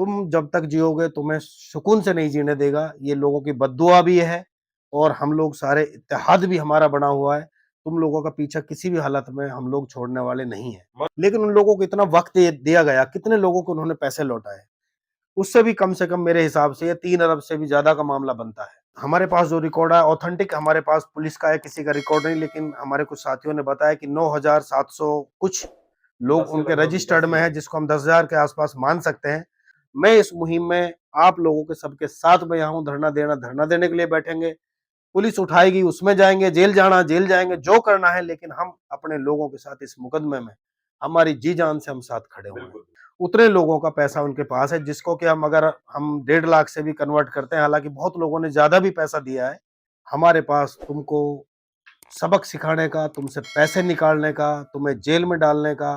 तुम जब तक जियोगे तुम्हें सुकून से नहीं जीने देगा, ये लोगों की बद्दुआ भी है और हम लोग सारे इत्तेहाद भी हमारा बना हुआ है। तुम लोगों का पीछा किसी भी हालत में हम लोग छोड़ने वाले नहीं हैं। लेकिन उन लोगों को इतना वक़्त दिया गया, कितने लोगों को उन्होंने पैसे लौटाए? उससे भी कम से कम मेरे हिसाब से ये 3 अरब से भी ज़्यादा का मामला बनता है। हमारे पास जो रिकॉर्ड है ऑथेंटिक हमारे पास पुलिस का है, किसी का रिकॉर्ड नहीं, लेकिन हमारे कुछ साथियों ने बताया कि 9,700 कुछ लोग उनके रजिस्टर्ड में हैं, जिसको हम 10,000 के आस-पास मान सकते हैं। मैं इस मुहिम में आप लोगों के सबके साथ में यहाँ हूँ, धरना देने के लिए बैठेंगे। पुलिस उठाएगी, उसमें जाएँगे, जेल जाना जेल जाएँगे, जो करना है, लेकिन हम अपने लोगों के साथ इस मुकदमे में हमारी जी-जान से हम साथ खड़े हुए हैं। उतने लोगों का पैसा उनके पास है जिसको कि हम 1.5 लाख से भी कन्वर्ट करते हैं, हालाँकि बहुत लोगों ने ज़्यादा भी पैसा दिया है। हमारे पास तुमको सबक सिखाने का, तुमसे पैसे निकालने का, तुम्हें जेल में डालने का,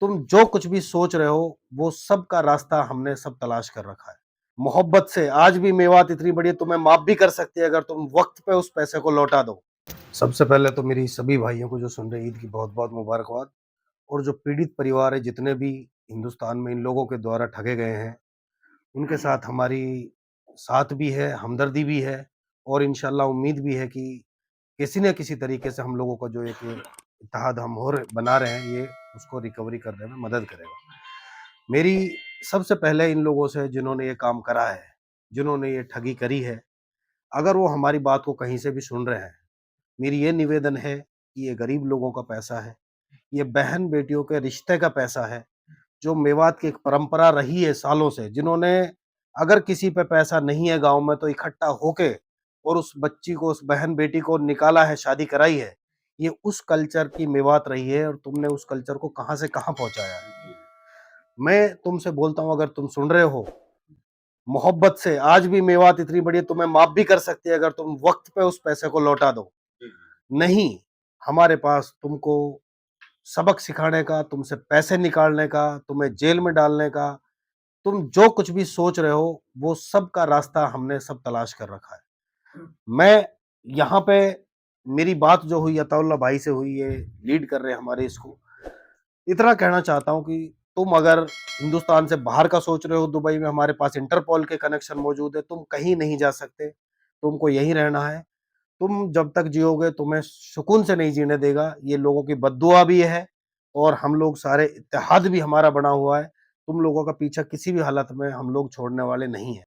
तुम जो कुछ भी सोच रहे हो, वो सब का रास्ता हमने सब तलाश कर रखा है। मोहब्बत से आज भी मेवात इतनी बड़ी है, तुम्हें माफ़ भी कर सकती है अगर तुम वक़्त पे उस पैसे को लौटा दो। सबसे पहले तो मेरी सभी भाइयों को जो सुन रहे हैं, ईद की बहुत-बहुत मुबारकबाद। और जो पीड़ित परिवार है, जितने भी हिंदुस्तान में इन लोगों के द्वारा ठगे गए हैं, उनके साथ हमारी साथ भी है, हमदर्दी भी है और इंशाअल्लाह उम्मीद भी है कि किसी न किसी तरीके से हम लोगों का जो एक इत्तेहाद हम बना रहे हैं, ये उसको रिकवरी करने में मदद करेगा। मेरी सबसे पहले इन लोगों से जिन्होंने ये काम करा है, जिन्होंने ये ठगी करी है, अगर वो हमारी बात को कहीं से भी सुन रहे हैं, मेरी ये निवेदन है कि ये गरीब लोगों का पैसा है, ये बहन-बेटियों के रिश्ते का पैसा है, जो मेवात की एक परंपरा रही है सालों से, जिन्होंने अगर किसी पे पैसा नहीं है गाँव में तो इकट्ठा होके और उस बच्ची को, उस बहन-बेटी को निकाला है, शादी कराई है। ये उस कल्चर की मेवात रही है और तुमने उस कल्चर को कहाँ से कहाँ पहुँचाया है। मैं तुमसे बोलता हूँ अगर तुम सुन रहे हो, मोहब्बत से आज भी मेवात इतनी बड़ी है, तुम्हें माफ़ भी कर सकती है अगर तुम वक़्त पे उस पैसे को लौटा दो। नहीं, हमारे पास तुमको सबक सिखाने का, तुमसे पैसे निकालने का, तुम्हें जेल में डालने का, तुम जो कुछ भी सोच रहे हो, वो सब का रास्ता हमने सब तलाश कर रखा है। मैं यहाँ पे मेरी बात जो हुई अताउल्लाह भाई से हुई, ये लीड कर रहे हैं हमारे इसको। इतना कहना चाहता हूँ कि तुम अगर हिंदुस्तान से बाहर का सोच रहे हो, दुबई में हमारे पास इंटरपोल के कनेक्शन मौजूद है, तुम कहीं नहीं जा सकते, तुमको यहीं रहना है। तुम जब तक जियोगे तुम्हें सुकून से नहीं जीने देगा, ये लोगों की बद्दुआ भी है और हम लोग सारे इत्तेहाद भी हमारा बना हुआ है। तुम लोगों का पीछा किसी भी हालत में हम लोग छोड़ने वाले नहीं हैं।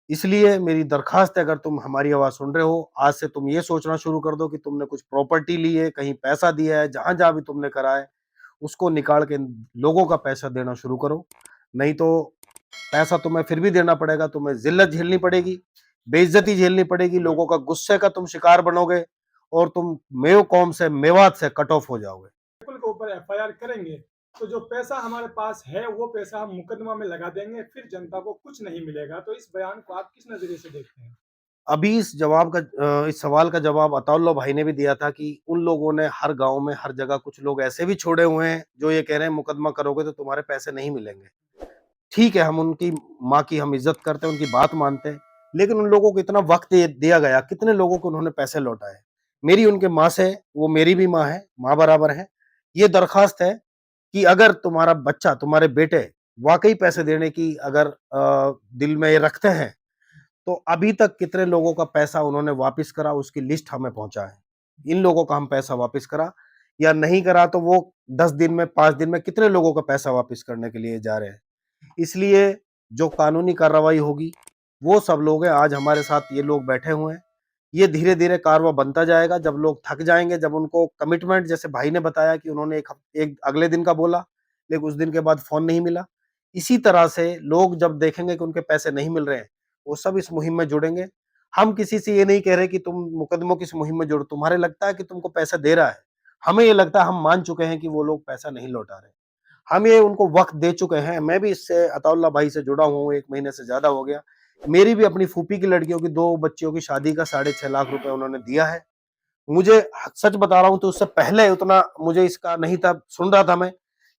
इसलिए मेरी दरख्वास्त है अगर तुम हमारी आवाज़ सुन रहे हो, आज से तुम ये सोचना शुरू कर दो कि तुमने कुछ प्रॉपर्टी ली है, कहीं पैसा दिया है, जहाँ-जहाँ भी तुमने करा है, उसको निकाल के लोगों का पैसा देना शुरू करो। नहीं तो पैसा तुम्हें फिर भी देना पड़ेगा, तुम्हें ज़िल्लत झेलनी पड़ेगी, बेइज़्ज़ती झेलनी पड़ेगी, लोगों का गुस्से का तुम शिकार बनोगे और तुम मेव कौम से, मेवात से कट ऑफ हो जाओगे। बिल्कुल के ऊपर एफआईआर करेंगे, तो जो पैसा हमारे पास है, वो पैसा हम मुकदमा में लगा देंगे, फिर जनता को कुछ नहीं मिलेगा। तो इस बयान को आप किस नज़रिए से देखते हैं? अभी इस सवाल का जवाब अताउल्लाह भाई ने भी दिया था कि उन लोगों ने हर गाँव में, हर जगह कुछ लोग ऐसे भी छोड़े हुए हैं, जो ये कह रहे हैं मुकदमा करोगे तो तुम्हारे पैसे नहीं मिलेंगे। ठीक है, हम उनकी माँ की हम इज़्ज़त करते हैं, उनकी बात मानते हैं, लेकिन उन लोगों को इतना वक़्त दिया गया, कितने लोगों को उन्होंने पैसे लौटाए। मेरी उनके माँ से, वो मेरी भी माँ है, माँ बराबर हैं। ये दरख़्वास्त है कि अगर तुम्हारा बच्चा, तुम्हारे बेटे वाक़ई पैसे देने की अगर दिल में ये रखते हैं, तो अभी तक कितने लोगों का पैसा उन्होंने वापिस करा, उसकी लिस्ट हमें पहुँचाएँ। इन लोगों का हम पैसा वापिस करा या नहीं करा तो वो 10 दिन में, 5 दिन में कितने लोगों का पैसा वापिस करने के लिए जा रहे हैं। इसलिए जो कानूनी कार्रवाई होगी, वो सब लोग हैं, आज हमारे साथ ये लोग बैठे हुए हैं। ये धीरे-धीरे कारवां बनता जाएगा, जब लोग थक जाएँगे, जब उनको कमिटमेंट जैसे भाई ने बताया कि उन्होंने एक अगले दिन का बोला, लेकिन उस दिन के बाद फ़ोन नहीं मिला। इसी तरह से लोग जब देखेंगे कि उनके पैसे नहीं मिल रहे हैं, वो सब इस मुहिम में जुड़ेंगे। हम किसी से ये नहीं कह रहे कि तुम मुकदमों की इस मुहिम में जुड़ो, तुम्हारे लगता है कि तुमको पैसा दे रहा है। हमें ये लगता है हम मान चुके हैं कि वो लोग पैसा नहीं लौटा रहे। हम ये उनको वक़्त दे चुके हैं। मैं भी इससे अताउल्लाह भाई से जुड़ा हुआ हूँ, 1 महीने से ज़्यादा हो गया। मेरी भी अपनी फूफी की लड़कियों की 2 बच्चियों की शादी का 6.5 लाख रुपए उन्होंने दिया है। मुझे सच बता रहा हूँ तो उससे पहले उतना मुझे इसका नहीं था, सुन रहा था मैं।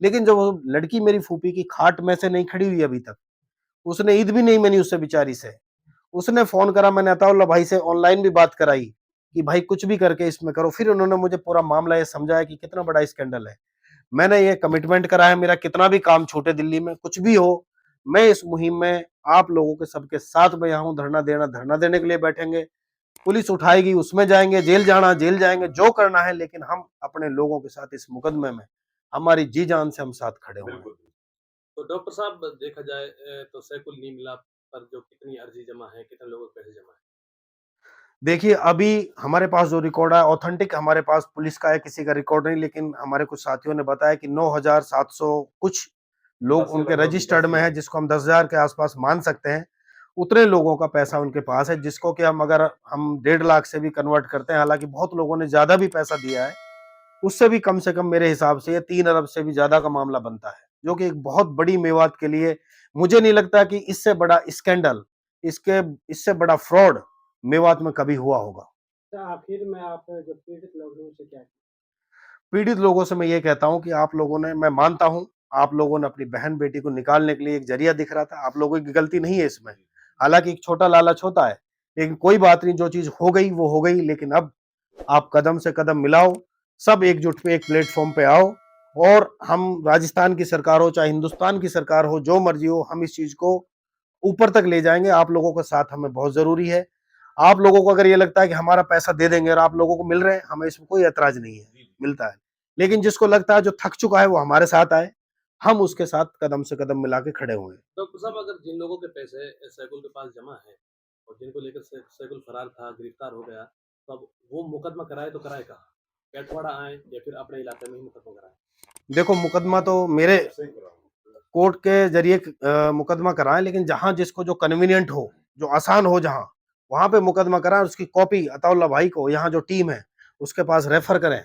लेकिन जब वो लड़की मेरी फूफी की खाट में से नहीं खड़ी हुई अभी तक, उसने ईद भी नहीं मनी उससे बेचारी से। उसने फ़ोन करा, मैंने अताउल्लाह भाई से ऑनलाइन भी बात कराई कि भाई कुछ भी करके इसमें करो। फिर उन्होंने मुझे पूरा मामला ये समझाया कि कितना बड़ा स्कैंडल है। मैंने ये कमिटमेंट करा है, मेरा कितना भी काम छूटे दिल्ली में, कुछ भी हो, मैं इस मुहिम में आप लोगों के सबके साथ में यहाँ हूँ। धरना देने के लिए बैठेंगे, पुलिस उठाएगी उसमें जाएंगे, जेल जाना जेल जाएंगे, जो करना है, लेकिन हम अपने लोगों के साथ इस मुकदमे में हमारी जी जान से हम साथ खड़े हुए हैं। बिल्कुल। तो डॉक्टर साहब देखा जाए तो सैकुल नहीं मिला पर जो कितनी अर्जी जमा है, कितने लोगों के पैसे जमा है? देखिए, अभी हमारे पास जो रिकॉर्ड है ऑथेंटिक हमारे पास पुलिस का है, किसी का रिकॉर्ड नहीं, लेकिन हमारे कुछ साथियों ने बताया कि 9,700 कुछ लोग 10 के उनके लगभग रजिस्टर्ड 10 में है, जिसको हम 10,000 के आसपास मान सकते हैं। उतने लोगों का पैसा उनके पास है, जिसको कि हम 1.5 लाख से भी कन्वर्ट करते हैं, हालाँकि बहुत लोगों ने ज़्यादा भी पैसा दिया है, उससे भी कम से कम मेरे हिसाब से ये 3 अरब से भी ज़्यादा का मामला बनता है, जो कि एक बहुत बड़ी मेवात के लिए मुझे नहीं लगता कि इससे बड़ा स्कैंडल, इसके इससे बड़ा फ्रॉड मेवात में कभी हुआ होगा। तो आखिर में आप जो पीड़ित लोगों से क्या पीड़ित लोगों से मैं ये कहता हूँ कि आप लोगों ने मैं मानता हूँ, आप लोगों ने अपनी बहन-बेटी को निकालने के लिए एक ज़रिया दिख रहा था, आप लोगों की गलती नहीं है इसमें। हालाँकि एक छोटा लालच होता है, लेकिन कोई बात नहीं, जो चीज़ हो गई वो हो गई, लेकिन अब आप कदम से कदम मिलाओ, सब एकजुट पे एक प्लेटफ़ॉर्म पे आओ और हम राजस्थान की सरकार हो, चाहे हिंदुस्तान की सरकार हो, जो मर्ज़ी हो, हम इस चीज़ को ऊपर तक ले जाएँगे। आप लोगों का साथ हमें बहुत ज़रूरी है। आप लोगों को अगर ये लगता है कि हमारा पैसा दे देंगे और आप लोगों को मिल रहे हैं, हमें इसमें कोई ऐतराज़ नहीं है, मिलता है। लेकिन जिसको लगता है जो थक चुका है वो हमारे साथ आए, हम उसके साथ कदम से कदम मिला के खड़े हुए हैं। डॉक्टर साहब अगर जिन लोगों के पैसे सैकुल के पास जमा है और जिनको लेकर सैकुल फरार था, गिरफ्तार हो गया, तो अब वो मुकदमा कराए तो कराए कहाँ? कैटवाड़ा आए या फिर अपने इलाके में ही मुकदमा कराए? देखो, मुकदमा तो मेरे कोर्ट के ज़रिए मुकदमा कराएँ, लेकिन जहाँ जिसको जो कन्वीनिएंट हो, जो आसान हो जहाँ, वहाँ पे मुकदमा कराएँ, उसकी कॉपी अताउल्ला भाई को यहाँ जो टीम है, उसके पास रेफ़र करें।